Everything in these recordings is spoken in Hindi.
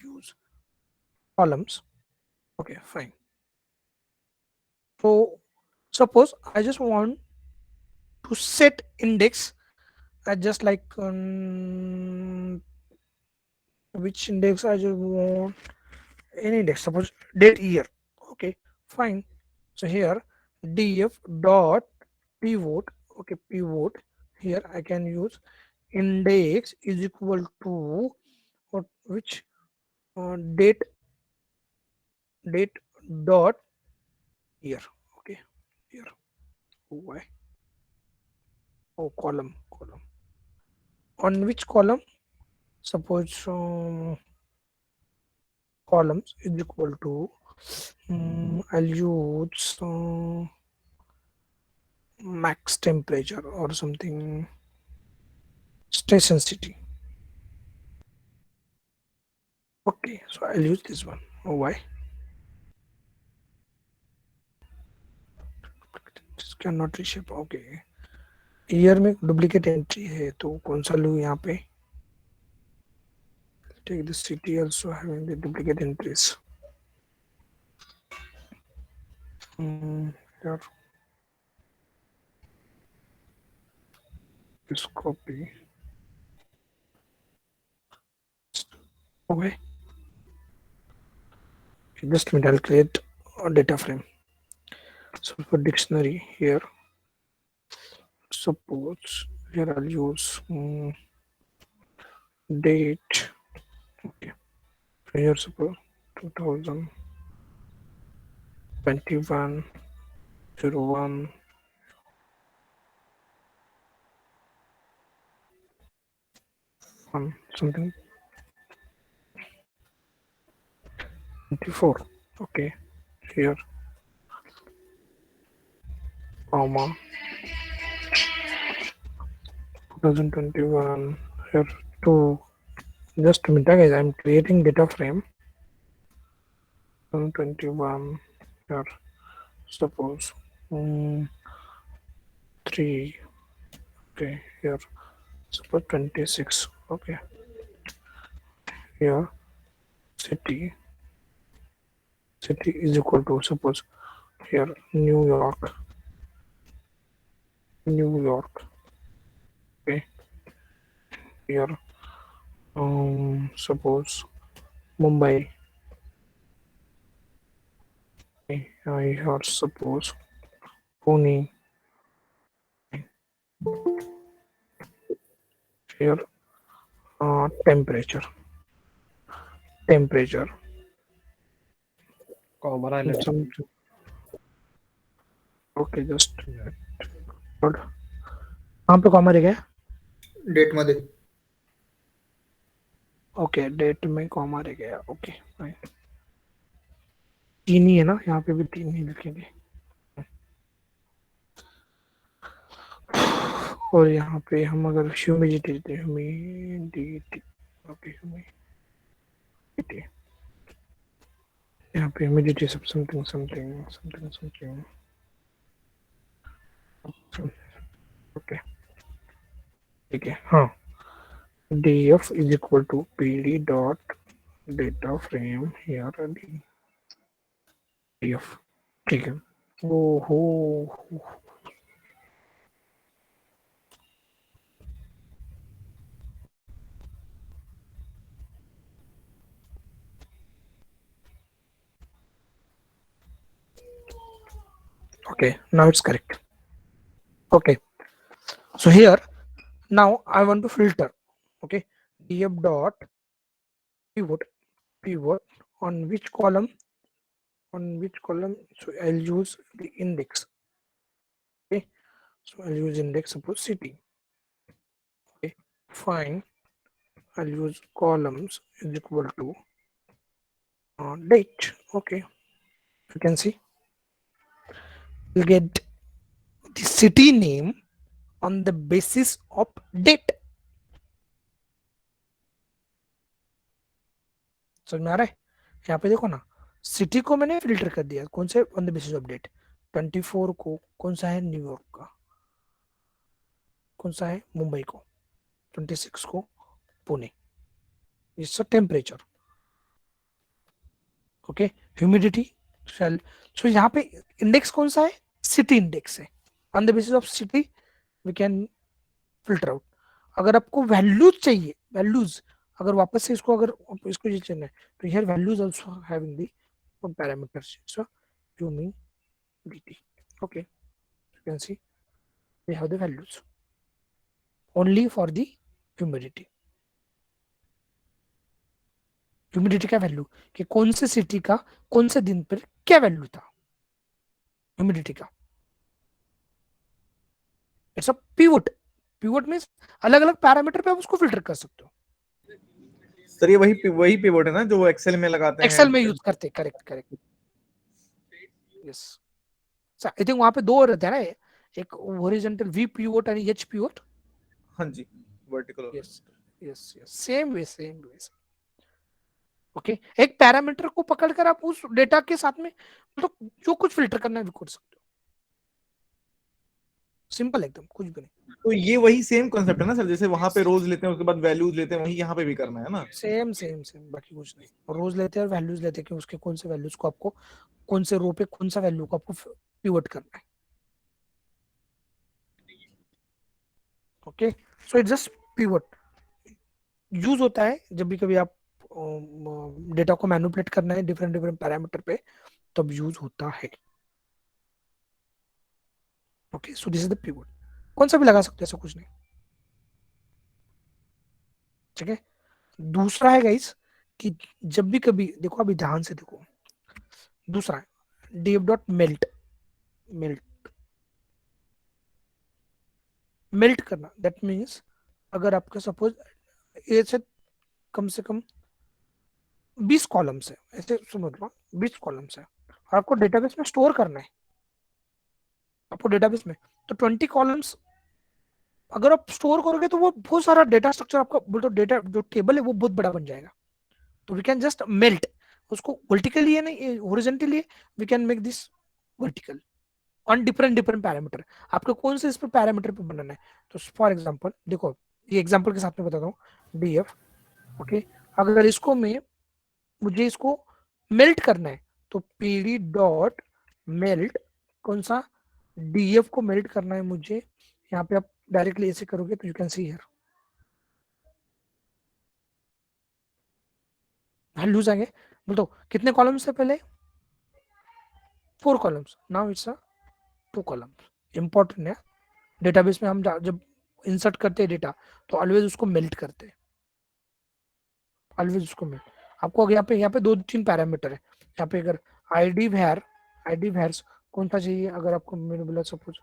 use columns. Okay, fine. So suppose I just want to set index at just like which index I just want any index, suppose date year. Okay, fine. So here df dot pivot. Okay, pivot. Here I can use index is equal to what, which date dot year. Okay, here. Why? Oh, column. On which column? Suppose columns is equal to I'll use max temperature or something, station city. Okay, so I'll use this one. Oh, why? This cannot reshape. Okay, year में डुप्लीकेट एंट्री है तो कौन सा लूँ यहाँ पे? Take the city also having the duplicate entries. Here, this copy. Okay, just a minute, I'll create a data frame. So for dictionary here, suppose here I'll use date. Okay, so here suppose 2021 01 1 something 24. Okay, here comma 2021 here to just a minute guys, I'm creating data frame 2021 here suppose 3. Okay, here suppose 26. Okay, here city is equal to suppose here New York. Okay, here suppose Mumbai. Okay, here suppose Pune. Here temperature. Comer island Some, okay, just good. कहाँ पे कॉमा रह गया? डेट मध्ये ओके, डेट में कॉमा रह गया. Okay, fine. तीन ही है ना, यहाँ पे भी तीन ही लिखेंगे. और यहाँ पे हम अगर ह्यूमिडिटी देते हैं, ह्यूमिडिटी. Okay, humidity. यहाँ पे ह्यूमिडिटी सब समथिंग. ओके, ठीक है. हाँ, df is equal to pd dot data frame here df. ठीक है. ओहो, okay, now it's correct. Okay, so here now I want to filter. Okay, df dot pivot on which column, so I'll use the index. Okay, so I'll use index, suppose city. Okay, fine. I'll use columns is equal to date. Okay, you can see you'll get the city name on the basis of date. समझ में आ रहा है? यहाँ पे देखो ना, सिटी को मैंने फिल्टर कर दिया. कौन से? On the basis of date. 24 को कौन सा है? न्यूयॉर्क का. कौन सा है? मुंबई को. 26 को Pune. It's temperature. Okay, humidity शेल। सो यहाँ पे इंडेक्स कौन सा है, सिटी इंडेक्स है। On the basis of city we can filter out. अगर आपको वैल्यूज चाहिए, वैल्यूज अगर वापस से इसको अगर इसको ये चलना है तो here values also having the parameters, so humidity, okay, you can C we have the values only for the humidity। Humidity का वैल्यू कि कौन से सिटी का कौन से दिन पर क्या वैल्यू था ह्यूमिडिटी का। It's a pivot. Pivot means अलग अलग पैरामीटर पे आप उसको फिल्टर कर सकते हो। सर ये वही पिवट है ना जो एक्सेल में लगाते हैं? एक्सेल में यूज करते, correct correct, yes. I think वहां पे दो रहते हैं ना, एक हॉरिजॉन्टल वी पिवट और एच पिवट। हाँ जी, vertical. Yes yes yes, same way same way. Okay, एक पैरामीटर को पकड़कर आप उस डेटा के साथ में तो जो कुछ फिल्टर करना है वो कर सकते हो, सिंपल एकदम, कुछ भी नहीं। तो ये वही सेम कॉन्सेप्ट है ना सर, जैसे वहां पे रोज लेते हैं उसके बाद वैल्यूज लेते हैं, वही यहाँ पे भी करना है ना? सेम सेम सेम, बाकी कुछ नहीं। और रोज लेते हैं और वैल्यूज लेते हैं कि उसके कौन से वैल्यूज को आपको कौन से रो पे कौन सा वैल्यू को आपको पिवट करना है। Okay, so it just pivot use होता है जब भी कभी आप डेटा को मैनिपुलेट करना है डिफरेंट डिफरेंट पैरामीटर पे, तब यूज होता है। Okay, so this is the pivot. कौन सा भी लगा सकते हैं, ऐसा कुछ नहीं, ठीक है। दूसरा है गाइस कि जब भी कभी देखो, अभी ध्यान से देखो, दूसरा है df dot melt. Melt melt करना, दैट मीन्स अगर आपके सपोज ए से कम 20 कॉलम्स है, ऐसे समझ लो 20 कॉलम्स है और आपको डेटाबेस में स्टोर करना है, आपको डेटाबेस में तो 20 कॉलम्स अगर आप स्टोर करोगे तो वो बहुत सारा डेटा स्ट्रक्चर आपका बोल, तो डेटा जो टेबल है वो बहुत बड़ा बन जाएगा। तो वी कैन जस्ट मेल्ट उसको, वर्टिकली है नहीं horizontally, we can make this vertical on different different parameter. आपको कौन से इस पर पैरामीटर पे बनाना है, तो फॉर एग्जांपल देखो, ये एग्जांपल के साथ में बताता हूँ, डीएफ। ओके, अगर इसको मैं मुझे इसको मेल्ट करना है तो पीडी डॉट मेल्ट, कौन सा, डीएफ को मेल्ट करना है मुझे। यहाँ पे आप डायरेक्टली ऐसे करोगे तो you can see here values आएंगे। बोल तो कितने कॉलम्स है पहले, 4 columns, now it's 2 columns. Important है, डेटाबेस में हम जब इंसर्ट करते हैं डेटा तो ऑलवेज उसको मेल्ट करते हैं, ऑलवेज उसको मेल्ट। आपको अगर यहाँ पे 2-3 पैरामीटर है, यहाँ पे अगर आईडी वैर्स कौन सा चाहिए, अगर आपको मैंने बोला सपोज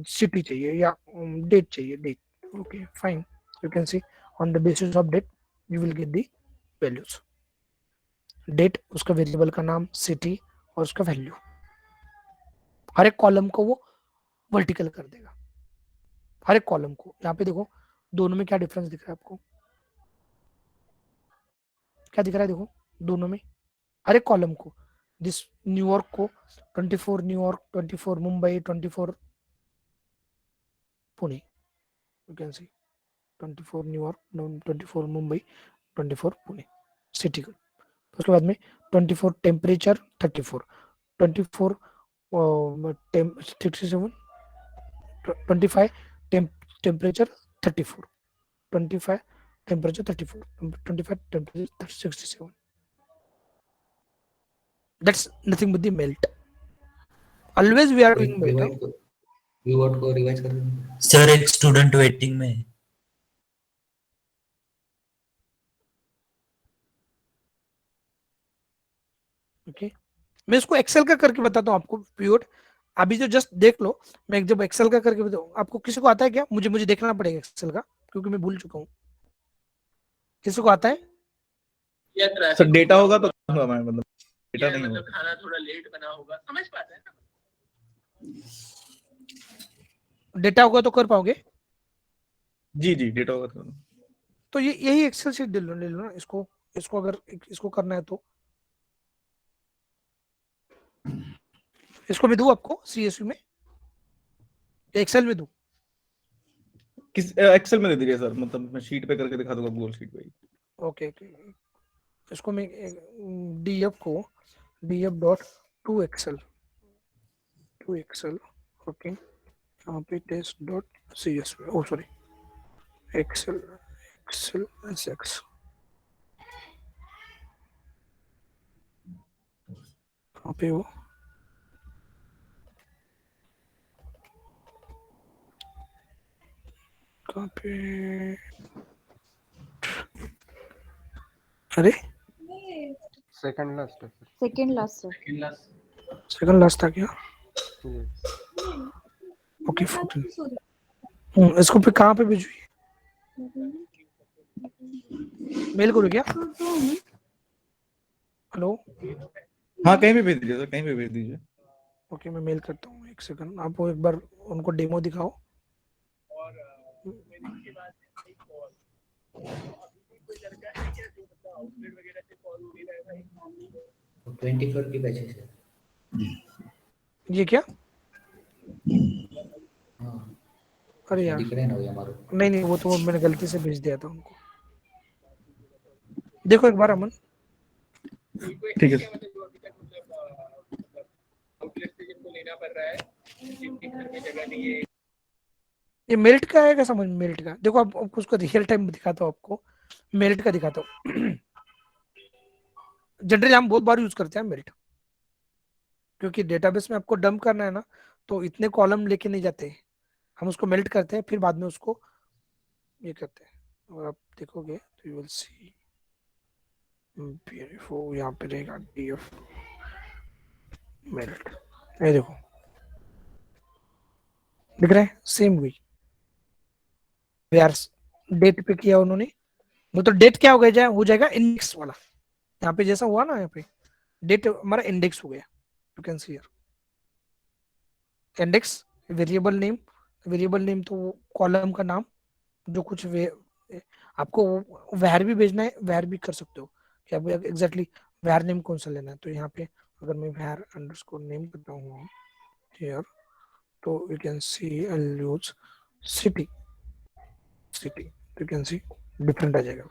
सिटी चाहिए या डेट चाहिए, date, okay fine, you can see on the basis of date you will get the values. Date, उसका वेरिएबल का नाम, सिटी और उसका वैल्यू, हर एक कॉलम को वो वर्टिकल कर देगा, हर एक कॉलम को। यहाँ पे देखो दोनों में क्या डिफरेंस दिख रहा है आपको, क्या दिख रहा है, देखो दोनों में हर एक कॉलम को, दिस न्यूयॉर्क को 24 New York, 24 Mumbai, 24 Pune, you can C 24 New York, 24 Mumbai, 24 Pune city को। उसके बाद में 24 temperature 34, 24 67, 25 temperature 34, 25 temperature 34, 25 temperature 67, that's nothing but the melt, always we are doing melt, huh? Keyword को रिवाइज कर दें। सर एक स्टूडेंट वेटिंग में है। okay? मैं इसको एक्सेल का करके बताता हूँ आपको पीरियड, अभी जो जस्ट देख लो, मैं जब एक्सेल का करके बताऊँ आपको। किसी को आता है क्या, मुझे मुझे देखना पड़ेगा एक्सेल का क्योंकि मैं भूल चुका हूँ। किसी को आता है? सर डेटा होगा तो मैं मतलब डेटा नहीं होगा, खाना थोड़ा लेट बना होगा, समझ पाते हैं ना। डेटा होगा तो कर पाओगे? जी जी डेटा होगा तो ये यही एक्सेल शीट ले लो ना, इसको इसको अगर इसको करना है तो इसको मैं दूं आपको सीएसवी में, एक्सेल में दूं? किस एक्सेल में दे दीजिए सर, मतलब मैं शीट पे करके दिखा दूंगा, गूगल शीट पे। ओके ओके, इसको मैं df को df dot to XL okay, यहाँ पे टेस्ट डॉट cs में, ओ सॉरी एक्सएल sx कहाँ पे वो कहाँ पे, अरे सेकंड लास्ट है second last sir. Second last था क्या? सर। ओके 14 इसको पे कहाँ पे भेजूँ? मेल करो क्या? हेलो हाँ कहीं भी भेज दीजिए सर, कहीं भी भेज दीजिए। ओके मैं मेल करता हूँ, एक सेकंड आप वो एक बार उनको डेमो दिखाओ। और फिर इसके बाद एक और कोई लड़का है क्या जो मतलब आउटलेट वगैरह से कॉल दे रहा है भाई? 24 की बैचेस है। ये क्या? हाँ अरे यार दिख रहे हैं ना वो हमारे। नहीं वो तो मैंने गलती से भेज दिया था उनको, देखो एक बार अमन। ठीक है। मतलब जो अभी तक मतलब आउटलेट से जिनको लेना पड़ रहा है, जिनके घर में जगह नहीं है। ये मेरिट का है क्या? समझ मेरिट का देखो, आप उसको रियल टाइम दिखाता हूँ, आपको मेरिट का दिखाता हूँ। जनरली हम बहुत बार यूज करते हैं मेरिट, क्योंकि डेटाबेस में आपको डंप करना है ना, तो इतने कॉलम लेके नहीं जाते, हम उसको मेल्ट करते हैं फिर बाद में उसको ये करते हैं। और आप देखोगे तो यू विल सी ब्यूटीफुल, यहाँ पे रहेगा df मेरिट, ये देखो दिख रहा है सेम वही यार, डेट पे किया उन्होंने, वो तो डेट क्या हो जाएगा इंडेक्स वाला, यहाँ पे जैसा हुआ ना, यहाँ पे डेट हमारा इंडेक्स हो गया, you can see here index. Variable name तो कॉलम का नाम, जो कुछ आपको वैर भी भेजना है, वैर भी कर सकते हो कि आप एग्जैक्टली वैर नेम कौन सा लेना है। तो यहाँ पे अगर मैं वैर अंडरस्कोर नेम करता हूँ हियर, तो you can see I use city, you can see different आ जाएगा।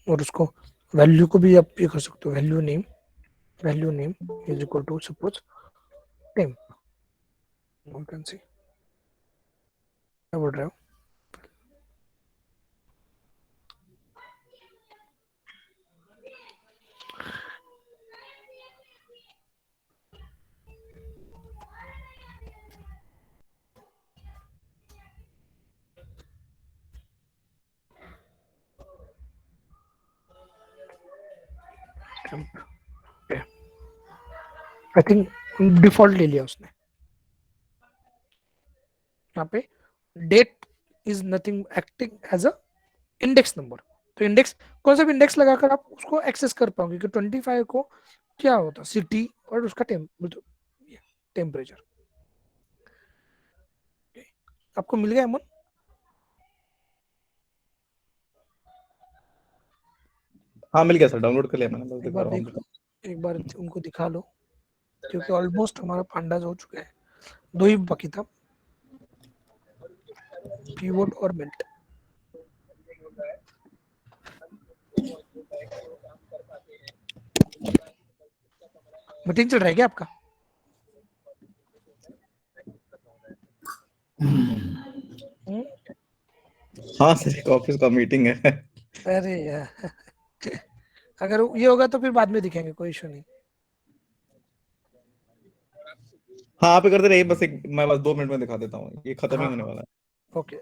और उसको वैल्यू को भी आप ये कर सकते हो, value name is equal to suppose temp, you can see क्या बोल रहे हो। आई थिंक डिफॉल्ट ले लिया उसने। यहाँ पे date is nothing acting as a index number, तो इंडेक्स कौन सा भी इंडेक्स लगाकर आप उसको एक्सेस कर पाओगे कि 25 को क्या होता सिटी और उसका टेम्परेचर। आपको मिल गया अमन? हाँ मिल गया सर, डाउनलोड कर लिया मैंने, बस एक दिखा बार रहा हूँ देख आपको। लो, एक बार उनको दिखा लो, क्योंकि ऑलमोस्ट हमारा पांडाज हो चुका है, 2 ही बाकी था, पीवोट और मेल्ट। मीटिंग चल रहा है क्या आपका? हम्म? हाँ सर एक ऑफिस का मीटिंग है। अरे यार अगर ये होगा तो फिर बाद में दिखेंगे, कोई इशू नहीं। हाँ आप ही करते रहिए, बस एक मैं बस 2 मिनट में दिखा देता हूँ, ये खत्म ही हाँ होने वाला है। ओके,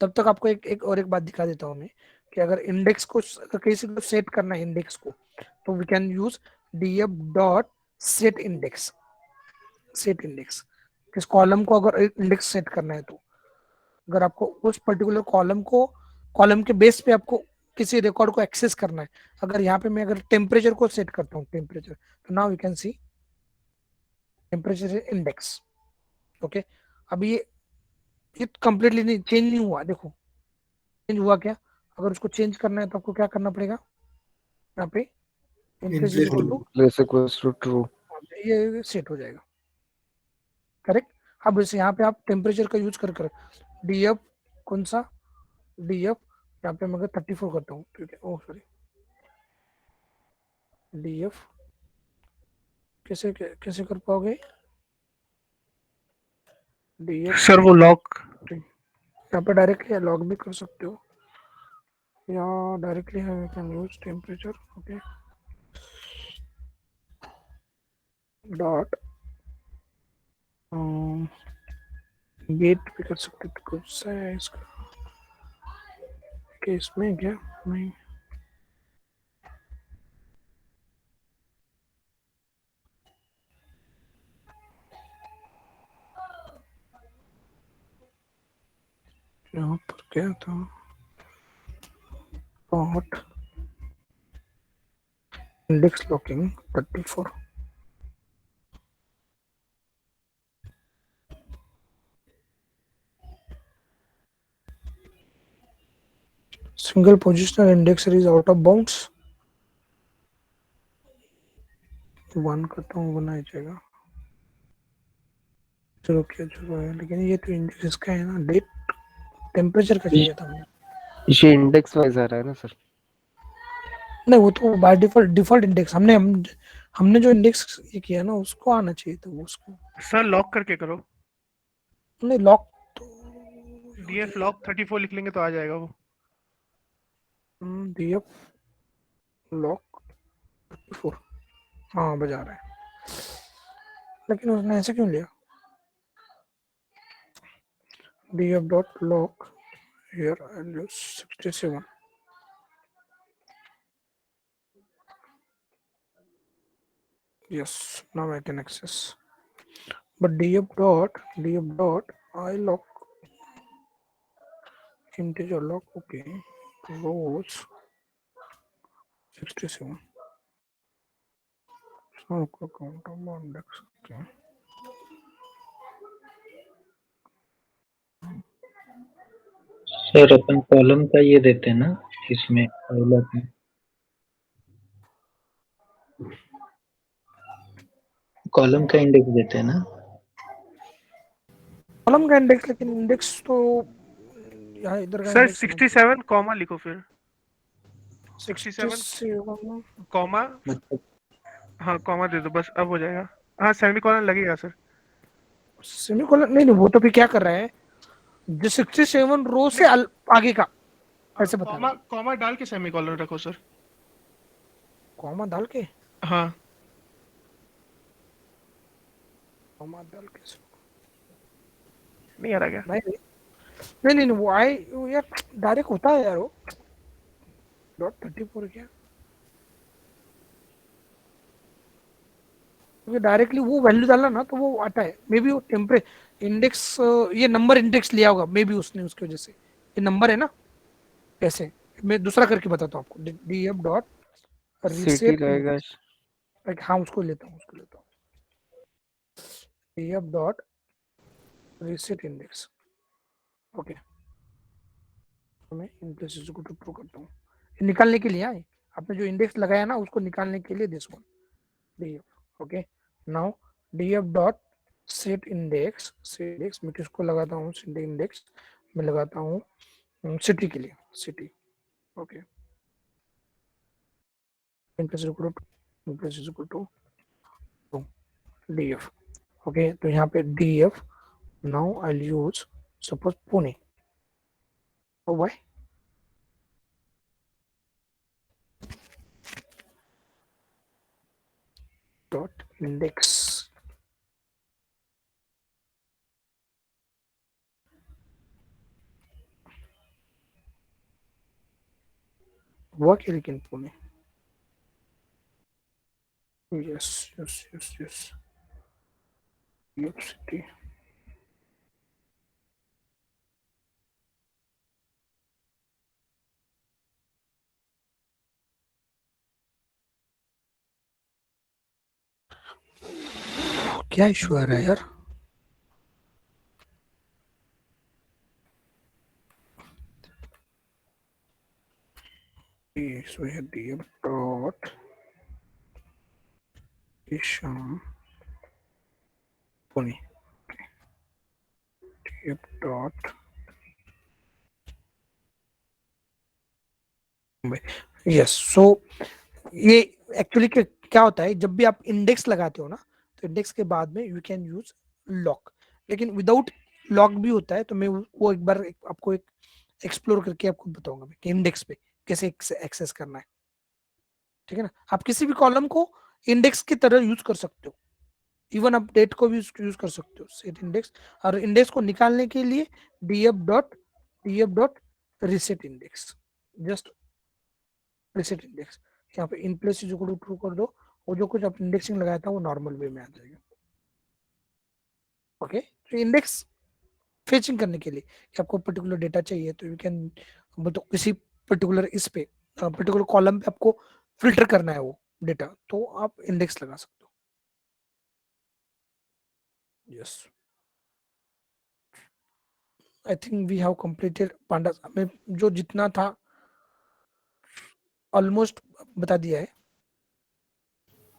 तब तक आपको एक बात दिखा देता हूँ मैं, कि अगर इंडेक्स को अगर किसी को सेट करना है इंडेक्स को, तो we can use df dot set index. किस कॉलम को अगर इंडेक्स सेट करना है, तो अगर आपको उस पर्टिकुलर कॉलम के बेस पे आपको किसी रिकॉर्ड को एक्सेस करना है, अगर यहाँ पे मैं अगर टेम्परेचर को सेट करता हूँ, टेम्परेचर, तो now you can C temperature index. Okay, अब ये कंप्लीटली नहीं चेंज नहीं हुआ, देखो चेंज हुआ क्या? अगर उसको चेंज करना है तो आपको क्या करना पड़ेगा, यहाँ पे increase equal to, place equals to true. ये सेट हो जाएगा, करेक्ट। अब जैसे यहाँ पे आप टेम्परेचर का यूज कर df कौन सा DF, यहाँ पे मैं 34 करता हूँ, ठीक है, ओह सॉरी, DF कैसे कैसे कर पाओगे DF? सर वो लॉक यहाँ पे डायरेक्टली लॉग भी कर सकते हो या डायरेक्टली है, can use temperature, okay, dot gate भी कर सकते हो, कौन सा है इसका केस में क्या नहीं, यहाँ पर क्या था, dot index locking 34, single positional indexer is out of bounds, 1 करता हूँ, बनाया जाएगा, चलो क्या जो है, लेकिन ये तो इंडेक्स इसका है ना, डेट टेम्परेचर का चाहिए था हमें, ये इंडेक्स वाइज आ रहा है ना सर? नहीं वो तो बाय डिफॉल्ट इंडेक्स हमने जो इंडेक्स ये किया ना उसको आना चाहिए था, वो उसको सर लॉक करके करो, नहीं, लॉक तो DF लॉक 34 लिख लेंगे तो आ जाएगा वो। DF लॉक 34, हाँ बजा रहा है, लेकिन उसने ऐसे क्यों लिया, DF dot lock here I use 67, yes, now I can access, but DF dot I lock integer lock, okay, rows 67, so count of index, okay, sir upon column का ये देते हैं ना इसमें पायलट में, कॉलम का इंडेक्स देते हैं ना। कॉलम का इंडेक्स, लेकिन इंडेक्स तो यहाँ इधर का सर इंडेक्स 67 कॉमा लिखो फिर, 67 67 कॉमा, मतलब हाँ कॉमा दे दो बस, अब हो जाएगा, हाँ सेमीकोलन लगेगा सर। सेमीकोलन नहीं, वो तो फिर क्या कर रहा है, जो 67 रो से आगे का ऐसे बता कॉमा कॉमा डाल के सेमीकोलन रखो सर। कॉमा डाल के, हाँ कॉमा डाल के, नहीं आ रहा क्या? नहीं वो आई, वो यार डायरेक्ट होता है यार, वो डॉट 34 क्या, क्योंकि डायरेक्टली वो वैल्यू डाला ना तो वो आता है, मे बी वो टेम्परे इंडेक्स, ये नंबर इंडेक्स लिया होगा मे बी उसने, उसकी वजह से ये नंबर है ना, कैसे, मैं दूसरा करके बताता हूँ आपको, DF डॉट सिटी रीसेट, रहेगा। हाँ उसको लेता हूँ, DF dot reset index, okay, मैं इंडेक्स को ट्रू करता हूँ, ये निकालने के लिए आए, आपने जो इंडेक्स लगाया ना उसको निकालने के लिए this one DF, okay, now DF dot set index, मैं किसको लगाता हूँ, इंडेक्स मैं लगाता हूँ सिटी के लिए, city, okay, to DF, okay, तो यहाँ पे DF, now I use suppose Pune, O Y dot index, हुआ क्या लेकिन Pune, yes yes yes yes, city, क्या इशू आ रहा है यार, so here DF dot Isham Pune, DF dot yes, so ये एक्चुअली क्या होता है, जब भी आप इंडेक्स लगाते हो ना, तो इंडेक्स के बाद में यू कैन यूज लॉक, लेकिन विदाउट लॉक भी होता है, तो मैं वो एक बार आपको एक एक्सप्लोर करके आपको बताऊंगा मैं कि इंडेक्स पे कैसे एक्सेस करना है, ठीक है ना। आप किसी भी कॉलम को इंडेक्स की तरह यूज कर सकते हो, इवन आप डेट को भी यूज कर सकते हो, सेट इंडेक्स, और इंडेक्स को निकालने के लिए df reset index, just reset index, यहाँ पे in place is equal to true कर दो, वो जो कुछ आप इंडेक्सिंग लगाया था वो नॉर्मल वे में आ जाएगा। ओके, तो इंडेक्स फेचिंग करने के लिए कि आपको पर्टिकुलर डेटा चाहिए, तो यू कैन, तो किसी पर्टिकुलर इस पे पर्टिकुलर कॉलम पे आपको फिल्टर करना है वो डेटा, तो आप इंडेक्स लगा सकते हो। Yes, I think we have completed pandas में जो जितना था ऑलमोस्ट बता दिया है।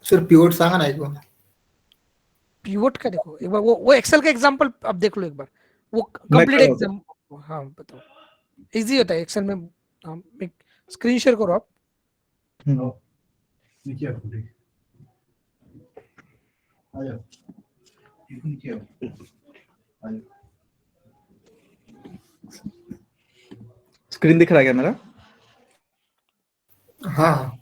सर पिवट सांगा ना एक बार। पिवट का देखो एक बार, वो एक्सेल का एग्जांपल आप देख लो एक बार, वो मैं कंप्लीट कर रहा हूँ एग्जाम, हाँ बताओ, इजी होता है एक्सेल में। हाँ, एक स्क्रीन शेयर करो आप। स्क्रीन दिख रहा है क्या मेरा? हाँ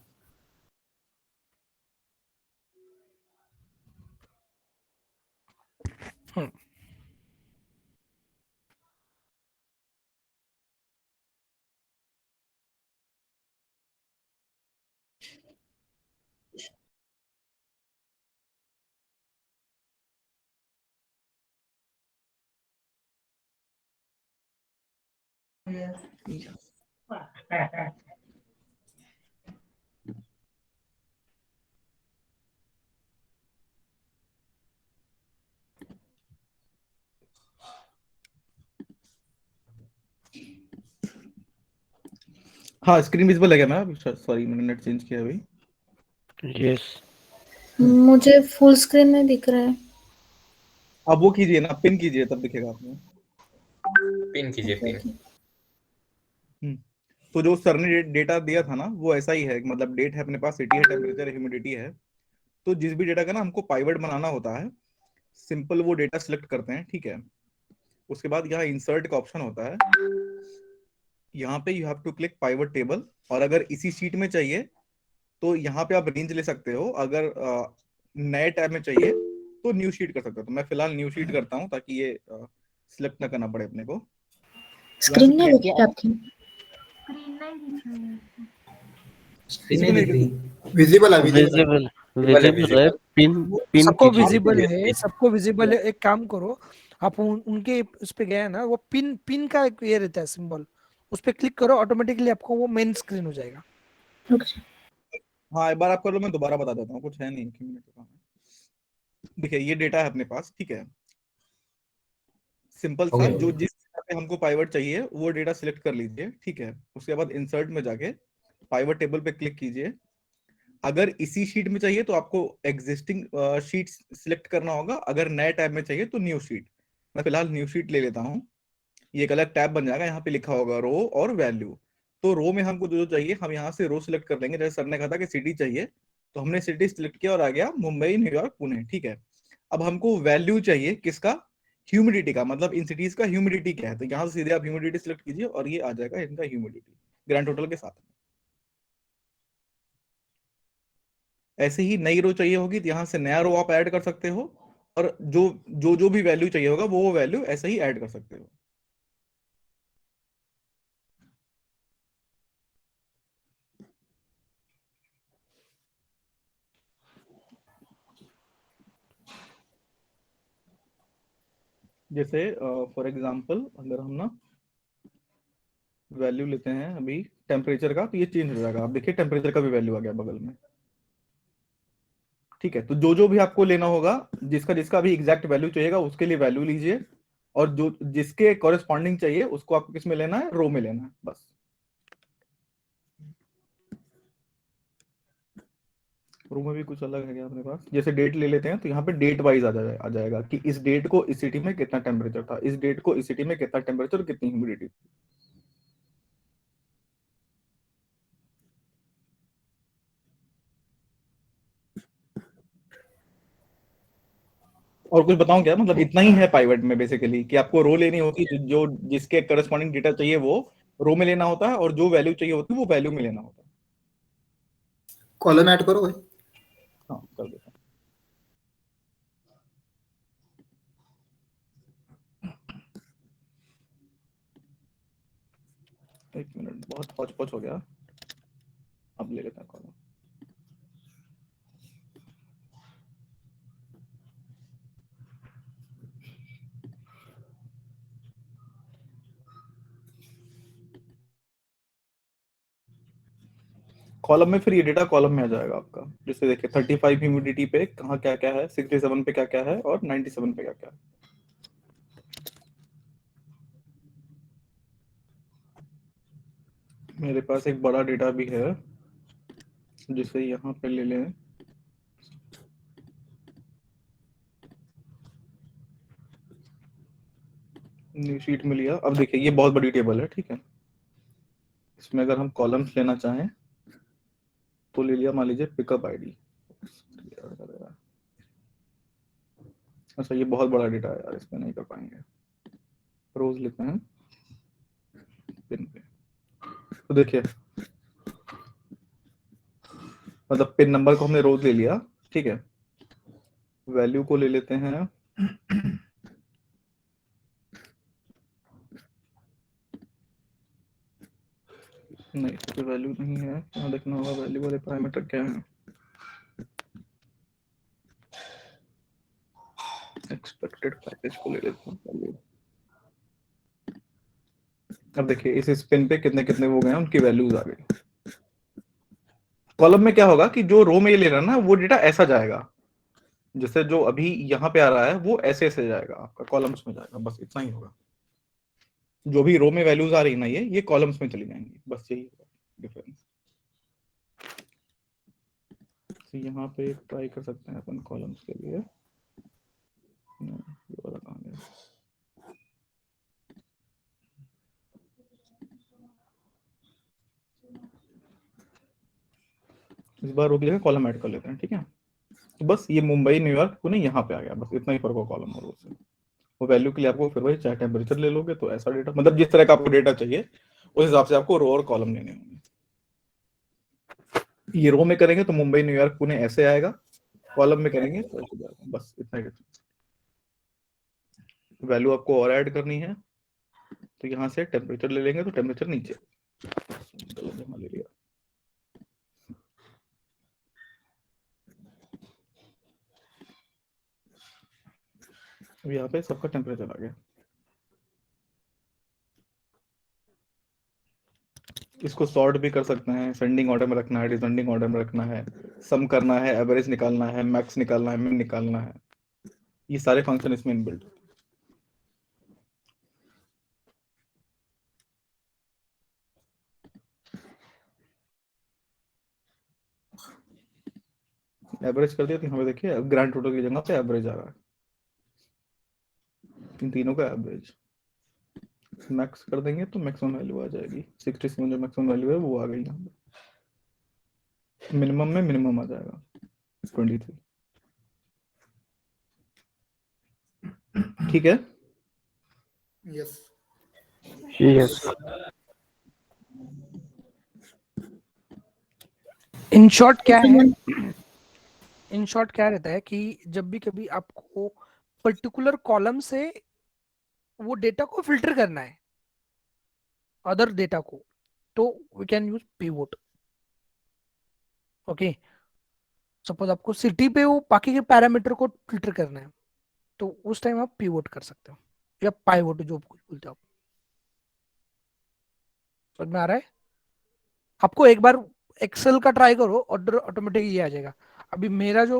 हाँ, स्क्रीन विजिबल है क्या मेरा? सॉरी, मैंने नेट चेंज किया अभी। यस मुझे फुल स्क्रीन में दिख रहा है। अब वो कीजिए ना, पिन कीजिए, तब दिखेगा आपको। पिन कीजिए पिन। तो जो सर ने डेटा दिया था ना, वो ऐसा ही है, मतलब डेट है अपने पास, सिटी है, टेम्परेचर, ह्यूमिडिटी है। तो जिस भी डेटा का ना हमको पाइवट बनाना होता है, सिंपल वो डेटा सिलेक्ट करते हैं, ठीक है। उसके बाद यहाँ इंसर्ट का ऑप्शन होता है, यहाँ पे you have to click pivot table, और अगर इसी शीट में चाहिए तो यहाँ पे आप रेंज ले सकते हो, अगर नए टैब में चाहिए तो न्यू शीट कर सकते हो। तो मैं फिलहाल न्यू शीट करता हूँ ताकि ये सिलेक्ट ना करना पड़े अपने को। स्क्रीन नहीं दिख रही आपकी? स्क्रीन नहीं दिख रही। विजिबल है विजिबल। विजिबल विजिबल है, पिन पिन सबको कीजिए। विजिबल है, सबको विजिबल है। एक काम करो, आप उनके उस पे गए ना, वो पिन पिन का एक ये रहता है सिंबल, उस पे क्लिक करो, ऑटोमेटिकली आपको वो मेन स्क्रीन हो जाएगा। हाँ, एक बार आप कर लो, मैं दोबारा बता देता हूँ, कुछ है नहीं, एक मिनट का काम है। देखिए ये डेटा है अपने पास, ठीक है, सिंपल सा, जो जिस डेटा पे हमको पाइवट चाहिए वो डेटा सिलेक्ट कर लीजिए, ठीक है। उसके बाद इंसर्ट में जाके पाइवट टेबल पे क्लिक कीजिए। अगर इसी शीट में चाहिए तो आपको एग्जिस्टिंग शीट सिलेक्ट करना होगा, अगर नए टैब में चाहिए तो न्यू शीट। मैं फिलहाल न्यू शीट ले लेता हूँ। ये एक अलग टैब बन जाएगा, यहाँ पे लिखा होगा रो और वैल्यू। तो रो में हमको जो चाहिए हम यहाँ से रो सिलेक्ट कर लेंगे। जैसे सर ने कहा था कि सिटी चाहिए, तो हमने सिटी सिलेक्ट किया और आ गया मुंबई, न्यूयॉर्क, पुणे, ठीक है। अब हमको वैल्यू चाहिए किसका? ह्यूमिडिटी का, मतलब इन सिटीज का ह्यूमिडिटी क्या है। तो यहाँ से सीधे आप ह्यूमिडिटी सिलेक्ट कीजिए और ये आ जाएगा इनका ह्यूमिडिटी ग्रैंड टोटल के साथ। ऐसे ही नई रो चाहिए होगी तो यहाँ से नया रो आप ऐड कर सकते हो, और जो भी वैल्यू चाहिए होगा वो वैल्यू ऐसे ही ऐड कर सकते हो। जैसे फॉर एग्जांपल अगर हम ना वैल्यू लेते हैं अभी टेम्परेचर का, तो ये चेंज हो जाएगा। आप देखिए टेम्परेचर का भी वैल्यू आ गया बगल में, ठीक है। तो जो भी आपको लेना होगा, जिसका जिसका भी एग्जैक्ट वैल्यू चाहिएगा उसके लिए वैल्यू लीजिए, और जो जिसके कॉरेस्पॉन्डिंग चाहिए उसको आपको किस में लेना है? रो में लेना है, बस। रो में भी कुछ अलग है क्या अपने पास? जैसे डेट ले लेते हैं तो यहाँ पे डेट वाइज आ जाएगा कि इस डेट को इस सिटी में कितना टेम्परेचर था, इस डेट को इस सिटी में कितना टेम्परेचर, कितनी ह्यूमिडिटी। और कुछ बताऊं क्या, मतलब इतना ही है पाइवट में बेसिकली, कि आपको रो लेनी होगी, जो जिसके करस्पॉन्डिंग डेटा चाहिए वो रो में लेना होता है, और जो वैल्यू चाहिए होती है वो वैल्यू में लेना होता है। कॉलम ऐड करो भाई। हाँ, कर देता हूं। एक मिनट, बहुत पहुंच पहुंच हो गया, अब ले लेते हैं कॉलम। कॉलम में फिर ये डेटा कॉलम में आ जाएगा आपका, जैसे देखिए 35 ह्यूमिडिटी पे कहाँ क्या क्या है, 67 पे क्या क्या है, और 97 पे क्या क्या है। मेरे पास एक बड़ा डेटा भी है, जिसे यहाँ पे ले लें। न्यू शीट में लिया। अब देखिए ये बहुत बड़ी टेबल है, ठीक है। इसमें अगर हम कॉलम्स लेना चाहें तो ले लिया, मान लीजिए पिकअप आईडी। अच्छा ये बहुत बड़ा डेटा है यार, इसमें नहीं कर पाएंगे। रोज लेते हैं पिन पे। तो देखिए मतलब पिन नंबर को हमने रोज ले लिया, ठीक है। वैल्यू को ले लेते हैं, नहीं कोई वैल्यू नहीं है, यहाँ देखना होगा वैल्यू वाले पैरामीटर क्या है। एक्सपेक्टेड पैकेज को ले लेते हैं वैल्यू। अब देखिए इस स्पिन पे कितने कितने हो गए हैं, उनकी वैल्यूज आ गई। कॉलम में क्या होगा कि जो रो में ले रहा है ना, वो डेटा ऐसा जाएगा, जैसे जो अभी यहाँ पे आ रहा है वो ऐसे ऐसे जाएगा, आपका कॉलम्स में जाएगा, बस इतना ही होगा। जो भी रो में वैल्यूज आ रही ना, ये कॉलम्स में चली जाएंगी, बस यही होगा डिफरेंस। तो यहाँ पे ट्राई कर सकते हैं अपन कॉलम्स के लिए। ये वाला कहाँ गया? इस बार रोक लेकर कॉलम ऐड कर लेते हैं, ठीक है। तो बस ये मुंबई न्यूयॉर्क पुणे यहाँ पे आ गया, बस इतना ही फर्क हो कॉलम और रो से। वो वैल्यू के लिए आपको फिर वही चाहे टेम्परेचर ले लोगे तो ऐसा डेटा, मतलब जिस तरह का आपको डेटा चाहिए उस हिसाब से आपको रो और कॉलम लेने होंगे। ये रो में करेंगे तो मुंबई न्यूयॉर्क पुणे ऐसे आएगा, कॉलम में करेंगे तो ऐसे जाएगा, बस इतना ही डिफरेंस। वैल्यू आपको और ऐड करनी है तो यहाँ से टेम्परेचर ले लेंगे तो टेम्परेचर नीचे ले लिया। अब यहाँ पे सबका टेम्परेचर आ गया। इसको सॉर्ट भी कर सकते हैं, सेंडिंग ऑर्डर में रखना है, डिसेंडिंग ऑर्डर में रखना है, सम करना है, एवरेज निकालना है, मैक्स निकालना है, मिन निकालना है, ये सारे फंक्शन इसमें इनबिल्ट। एवरेज कर दिया तो यहाँ पे देखिए ग्रैंड टोटल की जगह पे एवरेज आ रहा है, इन तीनों का एवरेज। मैक्स कर देंगे तो मैक्सिमम वैल्यू आ जाएगी, 67 जो मैक्सिमम वैल्यू है वो आ गई यहाँ पे। मिनिमम में मिनिमम आ जाएगा 23, ठीक है। यस। यस। इन शॉर्ट क्या है, इन शॉर्ट क्या रहता है कि जब भी कभी आपको पर्टिकुलर कॉलम से वो डेटा को फिल्टर करना है अदर डेटा को, तो we can use pivot. Okay, suppose आपको सिटी पे वो बाकी के पैरामीटर को फिल्टर करना है तो उस टाइम आप पिवोट कर सकते हो, या पाइवोट जो कुछ बोलते हो आप। समझ में आ रहा है? आपको एक बार एक्सेल का ट्राई करो और ऑटोमेटिक ये आ जाएगा। अभी मेरा जो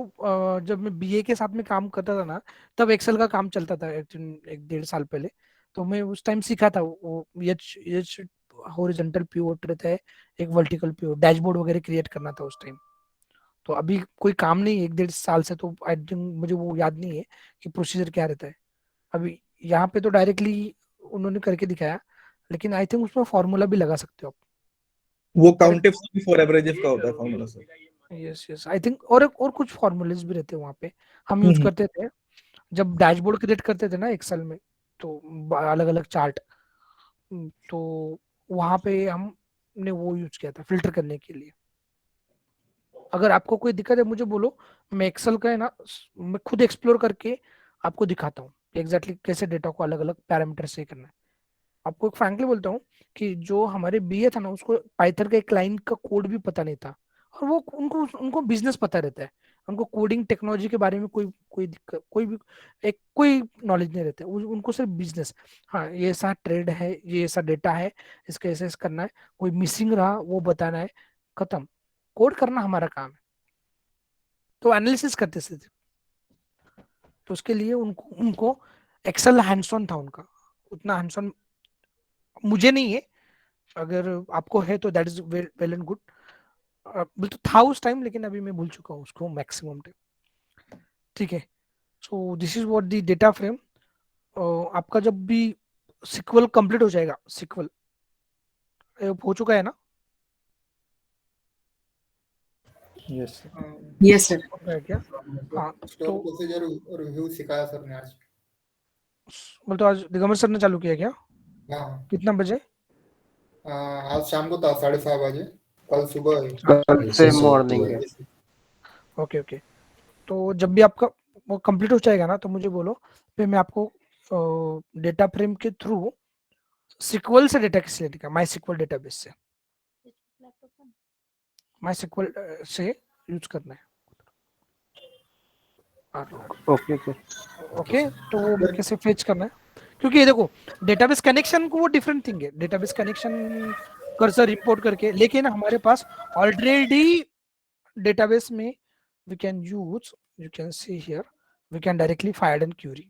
जब मैं बीए के साथ में काम करता था ना, तब एक्सेल का काम चलता था एक 1.5 साल पहले। तो मैं उस टाइम सीखा था वो ये हॉरिजॉन्टल पिवोट रहता है, एक वर्टिकल पिवोट, डैशबोर्ड वगैरह क्रिएट करना था उस टाइम। तो अभी कोई काम नहीं है 1.5 साल से, तो आई थिंक मुझे वो याद नहीं है कि प्रोसीजर क्या रहता है। अभी यहाँ पे तो डायरेक्टली उन्होंने करके दिखाया, लेकिन आई थिंक उसमें फॉर्मूला भी लगा सकते हो आप। वो काउंटिव फॉर एवरेजेस का होता है formula sir. Yes yes, I think और कुछ फॉर्मूलेस भी रहते हैं वहाँ पे, हम यूज करते थे। जब डैशबोर्ड क्रिएट करते थे ना एक्सेल में, तो अलग अलग चार्ट, तो वहां पे हमने वो यूज किया था फिल्टर करने के लिए। अगर आपको कोई दिक्कत है मुझे बोलो, मैं एक्सेल का है ना मैं खुद एक्सप्लोर करके आपको दिखाता हूँ एग्जैक्टली कैसे डेटा को अलग अलग पैरामीटर से करना है। आपको फ्रैंकली बोलता हूँ कि जो हमारे बीए था ना उसको पाइथन का एक लाइन का कोड भी पता नहीं था, और वो उनको उनको बिजनेस पता रहता है, उनको कोडिंग टेक्नोलॉजी के बारे में कोई कोई दिक्कत कोई भी एक कोई नॉलेज नहीं रहता है, उनको सिर्फ बिजनेस। हाँ ये ऐसा ट्रेड है, ये ऐसा डेटा है, इसका ऐसे ऐसे करना है, कोई मिसिंग रहा वो बताना है, खत्म। कोड करना हमारा काम है, तो एनालिसिस करते थे। तो उसके लिए उनको उनको एक्सेल हैंड्स ऑन था उनका, उतना हैंड्स ऑन मुझे नहीं है, अगर आपको है तो that is well and good. बिल्कुल था उस टाइम, लेकिन अभी मैं भूल चुका हूँ उसको मैक्सिमम टाइम। ठीक है, so this is what the data frame. आपका जब भी सिक्वल कंप्लीट हो जाएगा, सिक्वल हो चुका है ना? Yes yes sir. हो गया क्या? हाँ स्टोर तो प्रोसीजर रिव्यू सिखाया सर ने आज। बोल तो आज दिगंबर सर ने चालू किया क्या? हाँ कितना बजे? आज शाम को था 6:30 बजे, कल सुबह है। कल कल से से मॉर्निंग 2 है। बजे से। ओके ओके, तो जब भी आपका वो कंप्लीट हो जाएगा ना तो मुझे बोलो, फिर मैं आपको डेटा फ्रेम के थ्रू सिक्वल से डेटा किस लेने का, माई सिक्वल डेटाबेस से, माई सिक्वल से यूज करना है। ओके ओके ओके, तो वो मैं कैसे फेच करना है, क्योंकि ये देखो डेटाबेस कनेक्शन को वो डिफरेंट थिंग है, डेटाबेस कनेक्शन कर्सर इंपोर्ट करके, लेकिन हमारे पास ऑलरेडी डेटाबेस में we can use, you can see here, we can directly fire and query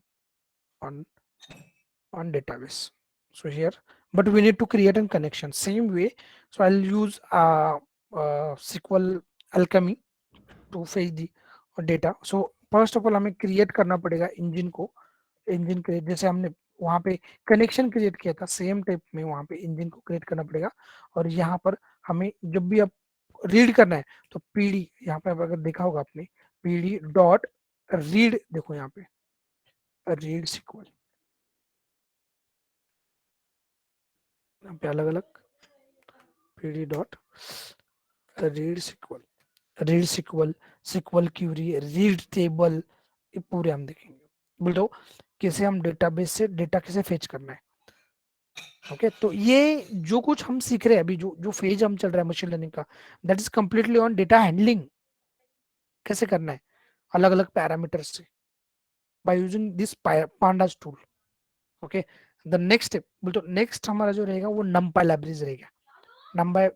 on database. So here, but we need to create a connection same way. So I'll use SQL Alchemy to fetch the data. So first of all हमें create करना पड़ेगा इंजन को, इंजन क्रिएट जैसे हमने वहां पे कनेक्शन क्रिएट किया था सेम टाइप में वहां पे इंजन को क्रिएट करना पड़ेगा। और यहाँ पर हमें जब भी आप रीड करना है तो पीडी, यहाँ पे अगर देखा होगा आपने पीडी डॉट रीड, देखो यहाँ पे रीड सिक्वल, यहाँ पे अलग अलग PD dot read SQL, read SQL, SQL query, read table, ये पूरे हम देखेंगे। बोलो कैसे हम डेटाबेस से डेटा कैसे फेच करना है। ओके तो ये जो कुछ हम सीख रहे हैं अभी, जो जो फेज हम चल रहा है मशीन लर्निंग का, that is completely on data handling, कैसे करना है अलग अलग पैरामीटर्स से by using this pandas tool. Okay, the next step बोल तो नेक्स्ट हमारा जो रहेगा वो नमपाई लाइब्रेरीज रहेगा।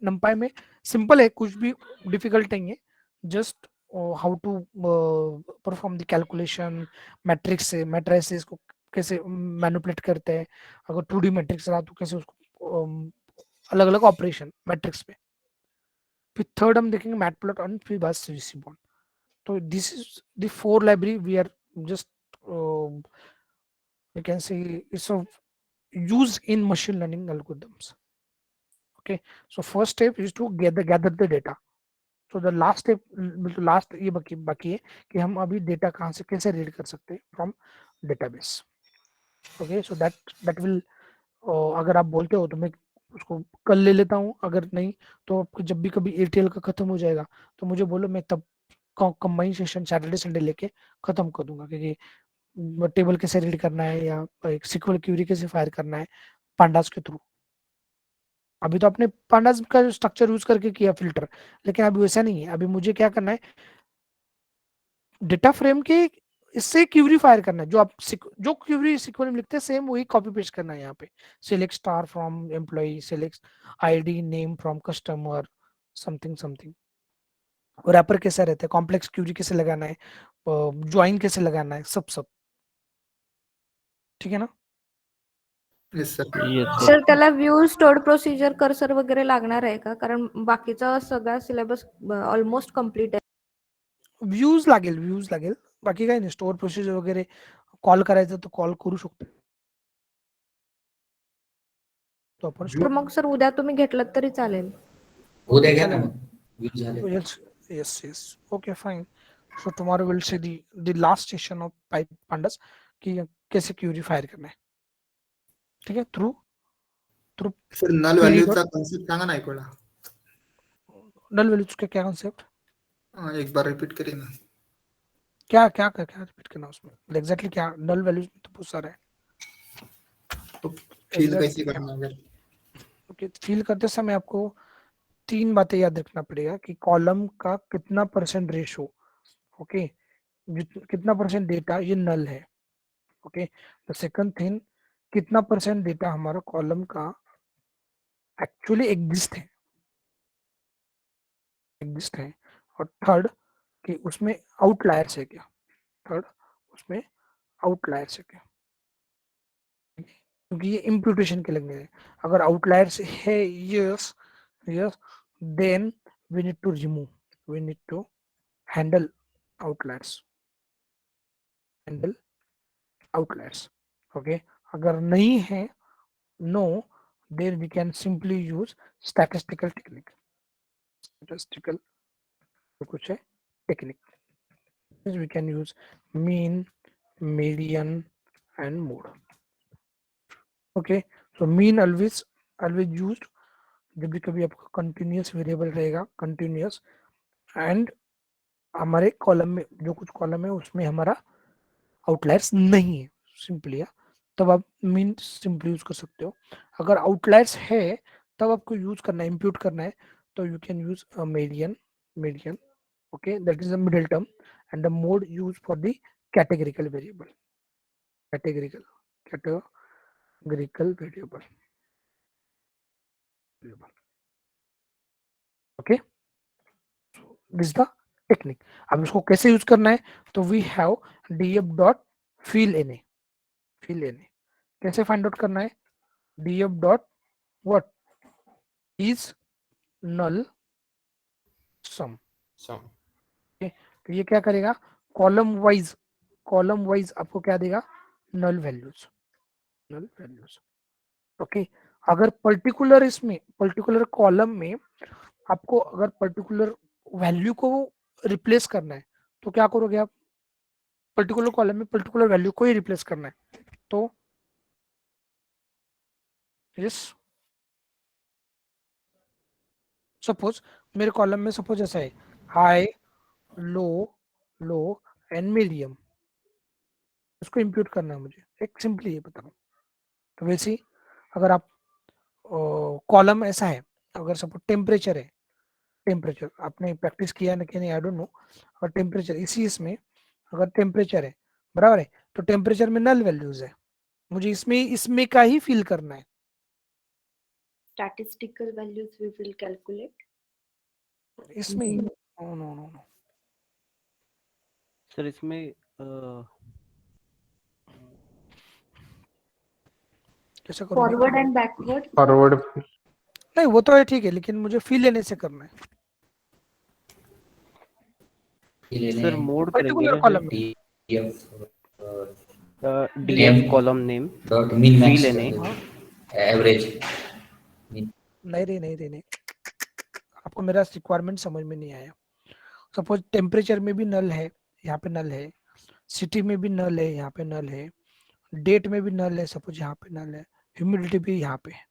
नमपाई में सिंपल है, कुछ भी डिफिकल्ट नहीं है, just how to perform the calculation, matrix से मैट्रिसेस को कैसे मैनिपुलेट करते हैं, अगर 2D मैट्रिक्स रहा तो कैसे उसको अलग अलग ऑपरेशन मैट्रिक्स पे। फिर थर्ड हम देखेंगे मैटप्लॉट और फिर बस सीबॉन। तो this is the 4 library we are just we can say it's of used in machine learning algorithms. Okay, so first step is to gather the data. So the last step, तो लास्ट ये बाकी है कि हम अभी डेटा कहाँ से कैसे रीड कर सकते हैं from database. Okay, so that will, अगर आप बोलते हो तो मैं उसको कल ले लेता हूँ, अगर नहीं तो आपको जब भी कभी एटीएल का खत्म हो जाएगा तो मुझे बोलो, मैं तब कंबाइन सेशन सैटरडे संडे लेके खत्म कर दूंगा, क्योंकि टेबल कैसे रीड करना है या एक सिक्वल क्यूरी कैसे फायर करना है पांडास के थ्रू। अभी तो आपने पांडास का स्ट्रक्चर यूज करके किया फिल्टर, लेकिन अभी वैसा नहीं है, अभी मुझे क्या करना है डेटा फ्रेम के इससे क्यूरी फायर करना है, जो आप जो क्यूरी सिक्वल में लिखते हैं सेम वही कॉपी पेस्ट करना है। यहाँ पे select star from employ, select ID name from customer, something something. और रैपर कैसा रहता है, कॉम्प्लेक्स क्यूरी कैसे लगाना है, ज्वाइन कैसे लगाना है, सब सब ठीक है ना? Yes sir. यस सर त्याला व्ह्यू स्टोअर्ड प्रोसिजर कर्सर वगैरे लागणार आहे का? कारण बाकीचा सगळा सिलेबस ऑलमोस्ट कम्प्लीट आहे. व्ह्यूज लागेल बाकी काही नाही, स्टोअर प्रोसिजर वगैरे कॉल करायचं तर कॉल करू शकतो तो आपण तर मग सर उद्या तुम्ही घेतलं तरी चालेल. उद्या घ्या ना मग यूज झाले. Yes yes okay fine, So tomorrow we'll see the last session of pipe pandas कि कैसे क्यूरी फायर करना है, ठीक है, थ्रू सर नल query व्हॅल्यूचा कन्सेप्ट सांगा ना ऐकूला. नल वैल्यूज का क्या कॉन्सेप्ट, एक बार रिपीट करिए ना. क्या क्या क्या क्या रिपीट करना उसमें, एग्जैक्टली क्या नल वैल्यूज में तो बहुत सारा है. तो फील Exactly कैसे क्या? करना अगर ओके, फील करते समय आपको 3 बातें याद रखना पड़ेगा कि कॉलम का कितना परसेंट रेशो, ओके, कितना परसेंट डेटा ये नल है. ओके, द सेकंड थिंग, कितना परसेंट डेटा हमारा कॉलम का एक्चुअली एग्जिस्ट है. और थर्ड कि उसमें आउटलायर्स है क्या, थर्ड उसमें आउटलायर्स है क्या, क्योंकि ये इम्प्यूटेशन के लगने हैं. अगर आउटलायर्स है, yes yes, then we need to remove, we need to handle outliers, handle outliers. Okay, अगर नहीं है, no, then we can simply use statistical technique. Statistical कुछ है technique, we can use mean, median and mode. Okay, so mean always used जब भी कभी आपका कंटिन्यूअस वेरिएबल रहेगा, कंटिन्यूअस, एंड हमारे कॉलम में जो कुछ कॉलम है उसमें हमारा आउटलायर्स नहीं है सिंपली, तब आप मीन सिंपली यूज कर सकते हो. अगर आउटलायर्स है तब आपको यूज करना है, इंप्यूट करना है, तो you can use median. Okay, that is the middle term, and the mode used for the categorical variable, categorical variable. Okay, so this is the technique. अब इसको कैसे यूज करना है, तो we have df dot fill na, कैसे फाइंड आउट करना है, df dot what is null sum. सम. तो ये क्या करेगा, कॉलम वाइज आपको क्या देगा, नल वैल्यूज. ओके, अगर पर्टिकुलर कॉलम में आपको अगर पर्टिकुलर वैल्यू को रिप्लेस करना है, तो क्या करोगे आप, पर्टिकुलर कॉलम में पर्टिकुलर वैल्यू को ही रिप्लेस करना है, तो यस, सपोज मेरे कॉलम में सपोज ऐसा है, हाई, लो एंड मीडियम, इसको इंप्यूट करना है मुझे, एक सिंपली ये बता रहा हूँ. तो वैसे ही अगर आप कॉलम ऐसा है, अगर सपोज टेम्परेचर है, टेम्परेचर आपने प्रैक्टिस किया ना कि नहीं, आई डोंट नो, और टेम्परेचर इसी इसमें अगर टेम्परेचर है, बराबर है, तो टेम्परेचर में नल वैल्यूज है, मुझे इसमें का ही फिल करना है. Statistical values we will calculate. इसमें ही no no no no, sir इसमें कैसे करोगे, Forward and backward. फॉरवर्ड नहीं वो तो है ठीक है, लेकिन मुझे फिल लेने से करना है सर मोड करेंगे पर्टिकुलर ना कॉलम में. DF column name dot mean फी मैक्स लेने एवरेज. नहीं, आपको मेरा रिक्वायरमेंट समझ में नहीं आया. सपोज टेम्परेचर में भी नल है, यहाँ पे नल है, सिटी में भी नल है, यहाँ पे नल है, डेट में भी नल है, सपोज यहाँ पे नल है, ह्यूमिडिटी भी यहाँ पे है,